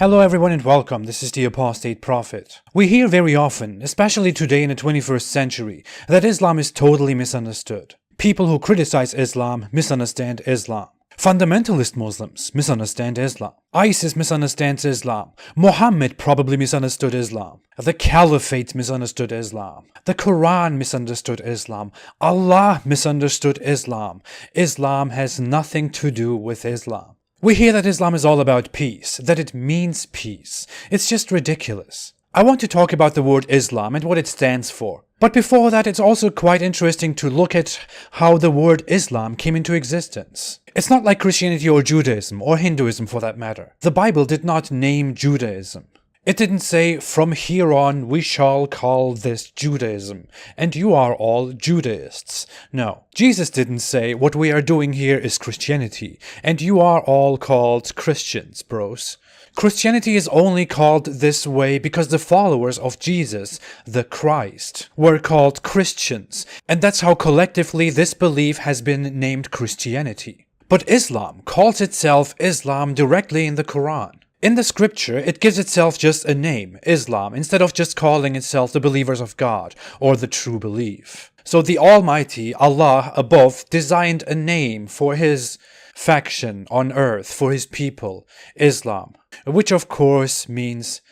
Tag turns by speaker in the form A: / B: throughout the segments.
A: Hello everyone and welcome, this is the Apostate Prophet. We hear very often, especially today in the 21st century, that Islam is totally misunderstood. People who criticize Islam misunderstand Islam. Fundamentalist Muslims misunderstand Islam. ISIS misunderstands Islam. Mohammed probably misunderstood Islam. The Caliphate misunderstood Islam. The Quran misunderstood Islam. Allah misunderstood Islam. Islam has nothing to do with Islam. We hear that Islam is all about peace, that it means peace. It's just ridiculous. I want to talk about the word Islam and what it stands for. But before that, it's also quite interesting to look at how the word Islam came into existence. It's not like Christianity or Judaism, or Hinduism for that matter. The Bible did not name Judaism. It didn't say, from here on we shall call this Judaism, and you are all Judaists. No. Jesus didn't say, what we are doing here is Christianity, and you are all called Christians, bros. Christianity is only called this way because the followers of Jesus, the Christ, were called Christians, and that's how collectively this belief has been named Christianity. But Islam calls itself Islam directly in the Quran. In the scripture, it gives itself just a name, Islam, instead of just calling itself the believers of God, or the true belief. So the Almighty, Allah above, designed a name for His faction on earth, for His people, Islam, which of course means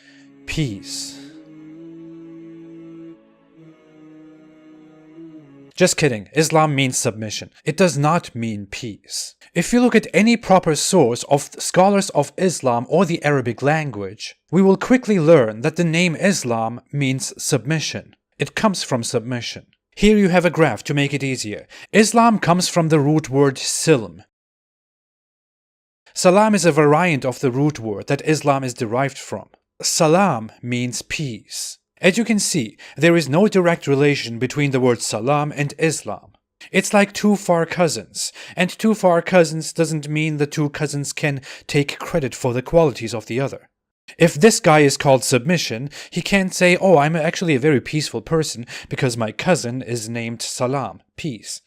A: peace. Just kidding, Islam means submission. It does not mean peace. If you look at any proper source of scholars of Islam or the Arabic language, we will quickly learn that the name Islam means submission. It comes from submission. Here you have a graph to make it easier. Islam comes from the root word silm. Salam is a variant of the root word that Islam is derived from. Salam means peace. As you can see, there is no direct relation between the word salam and Islam. It's like two far cousins, and two far cousins doesn't mean the two cousins can take credit for the qualities of the other. If this guy is called submission, he can't say, oh, I'm actually a very peaceful person because my cousin is named Salam, peace.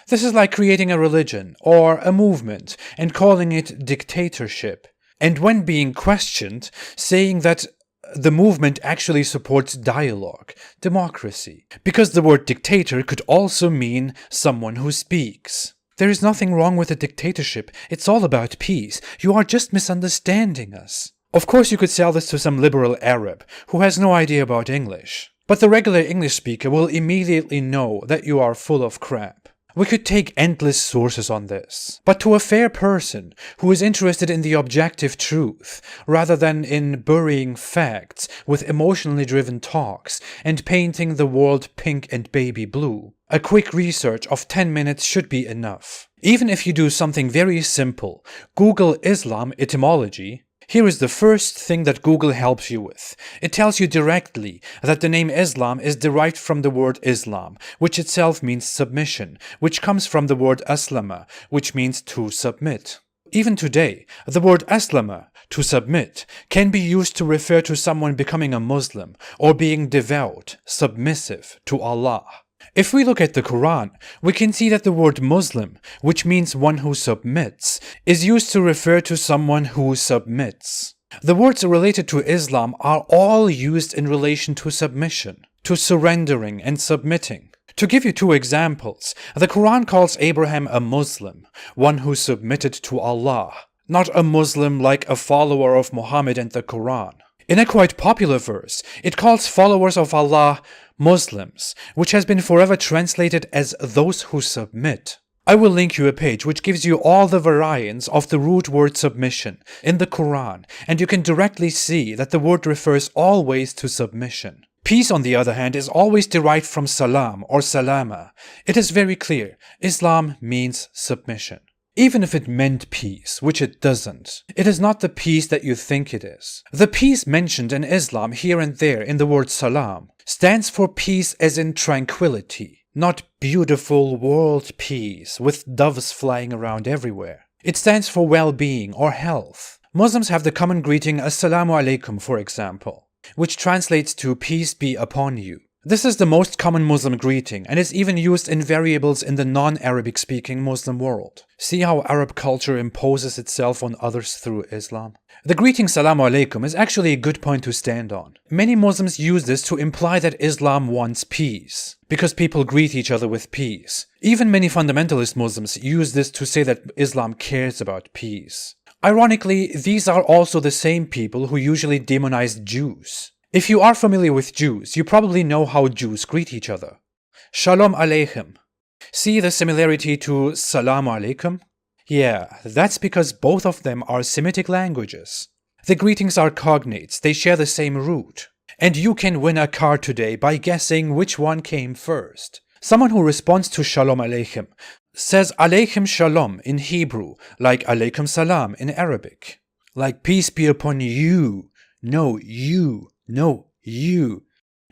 A: This is like creating a religion or a movement and calling it dictatorship, and when being questioned, saying that the movement actually supports dialogue, democracy, because the word dictator could also mean someone who speaks. There is nothing wrong with a dictatorship, it's all about peace. You are just misunderstanding us. Of course you could sell this to some liberal Arab who has no idea about English, but the regular English speaker will immediately know that you are full of crap. We could take endless sources on this, but to a fair person who is interested in the objective truth, rather than in burying facts with emotionally driven talks and painting the world pink and baby blue, a quick research of 10 minutes should be enough. Even if you do something very simple, Google Islam etymology. Here is the first thing that Google helps you with. It tells you directly that the name Islam is derived from the word Islam, which itself means submission, which comes from the word aslama, which means to submit. Even today, the word aslama, to submit, can be used to refer to someone becoming a Muslim or being devout, submissive to Allah. If we look at the Quran, we can see that the word Muslim, which means one who submits, is used to refer to someone who submits. The words related to Islam are all used in relation to submission, to surrendering and submitting. To give you two examples, the Quran calls Abraham a Muslim, one who submitted to Allah, not a Muslim like a follower of Mohammed and the Quran. In a quite popular verse, it calls followers of Allah Muslims, which has been forever translated as those who submit. I will link you a page which gives you all the variants of the root word submission in the Quran, and you can directly see that the word refers always to submission. Peace, on the other hand, is always derived from salam or salama. It is very clear, Islam means submission. Even if it meant peace, which it doesn't, it is not the peace that you think it is. The peace mentioned in Islam here and there in the word salam stands for peace as in tranquility, not beautiful world peace with doves flying around everywhere. It stands for well-being or health. Muslims have the common greeting Assalamu alaikum, for example, which translates to peace be upon you. This is the most common Muslim greeting and is even used in variables in the non-Arabic speaking Muslim world. See how Arab culture imposes itself on others through Islam? The greeting Salamu Alaikum is actually a good point to stand on. Many Muslims use this to imply that Islam wants peace, because people greet each other with peace. Even many fundamentalist Muslims use this to say that Islam cares about peace. Ironically, these are also the same people who usually demonize Jews. If you are familiar with Jews, you probably know how Jews greet each other. Shalom Aleichem. See the similarity to Salamu Alaikum? Yeah, that's because both of them are Semitic languages. The greetings are cognates, they share the same root. And you can win a car today by guessing which one came first. Someone who responds to Shalom Aleichem says Aleichem Shalom in Hebrew, like Aleikum Salam in Arabic. Like peace be upon you. No, you. No, you.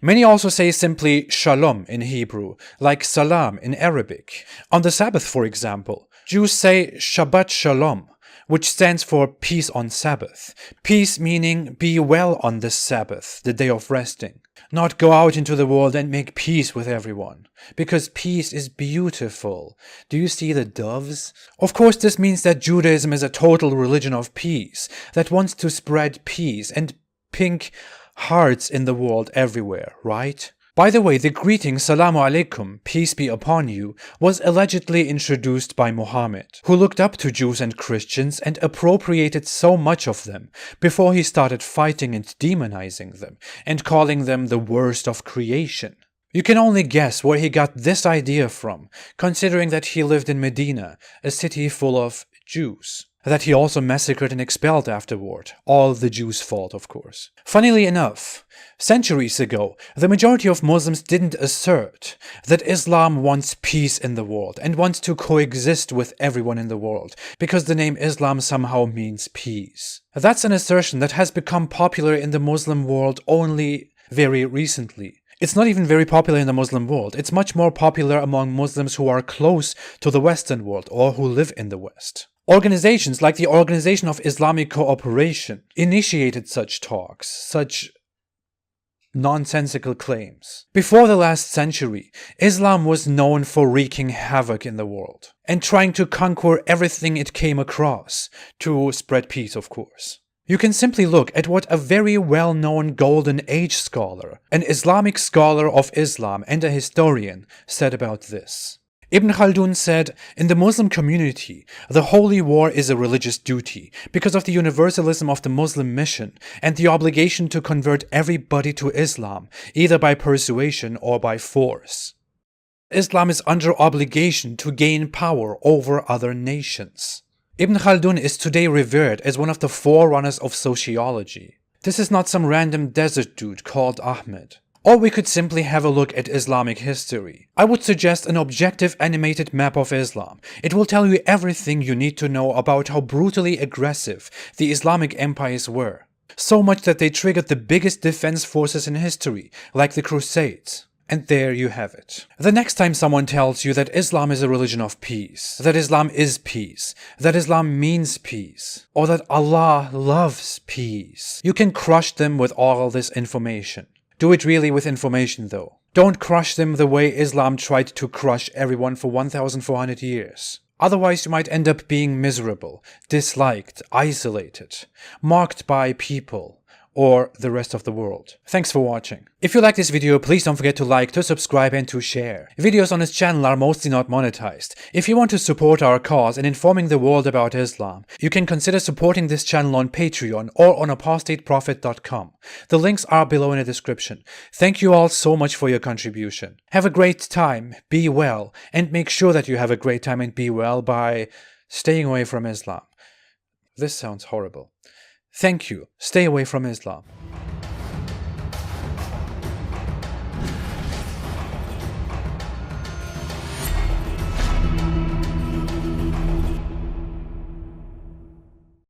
A: Many also say simply Shalom in Hebrew, like Salam in Arabic. On the Sabbath, for example, Jews say Shabbat Shalom, which stands for peace on Sabbath. Peace meaning be well on this Sabbath, the day of resting. Not go out into the world and make peace with everyone. Because peace is beautiful. Do you see the doves? Of course, this means that Judaism is a total religion of peace, that wants to spread peace and pink hearts in the world everywhere, right? By the way, the greeting Salamu Alaikum, peace be upon you, was allegedly introduced by Mohammed, who looked up to Jews and Christians and appropriated so much of them before he started fighting and demonizing them and calling them the worst of creation. You can only guess where he got this idea from, considering that he lived in Medina, a city full of Jews. That he also massacred and expelled afterward. All the Jews' fault, of course. Funnily enough, centuries ago, the majority of Muslims didn't assert that Islam wants peace in the world and wants to coexist with everyone in the world, because the name Islam somehow means peace. That's an assertion that has become popular in the Muslim world only very recently. It's not even very popular in the Muslim world. It's much more popular among Muslims who are close to the Western world or who live in the West. Organizations like the Organization of Islamic Cooperation initiated such talks, such nonsensical claims. Before the last century, Islam was known for wreaking havoc in the world and trying to conquer everything it came across, to spread peace, of course. You can simply look at what a very well-known Golden Age scholar, an Islamic scholar of Islam and a historian, said about this. Ibn Khaldun said, in the Muslim community, the holy war is a religious duty because of the universalism of the Muslim mission and the obligation to convert everybody to Islam, either by persuasion or by force. Islam is under obligation to gain power over other nations. Ibn Khaldun is today revered as one of the forerunners of sociology. This is not some random desert dude called Ahmed. Or we could simply have a look at Islamic history. I would suggest an objective animated map of Islam. It will tell you everything you need to know about how brutally aggressive the Islamic empires were. So much that they triggered the biggest defense forces in history, like the Crusades. And there you have it. The next time someone tells you that Islam is a religion of peace, that Islam is peace, that Islam means peace, or that Allah loves peace, you can crush them with all this information. Do it really with information though. Don't crush them the way Islam tried to crush everyone for 1400 years. Otherwise you might end up being miserable, disliked, isolated, mocked by people, or the rest of the world. Thanks for watching. If you like this video, please don't forget to like, to subscribe and to share. Videos on this channel are mostly not monetized. If you want to support our cause in informing the world about Islam, you can consider supporting this channel on Patreon or on apostateprophet.com. The links are below in the description. Thank you all so much for your contribution. Have a great time, be well, and make sure that you have a great time and be well by staying away from Islam. This sounds horrible. Thank you. Stay away from Islam.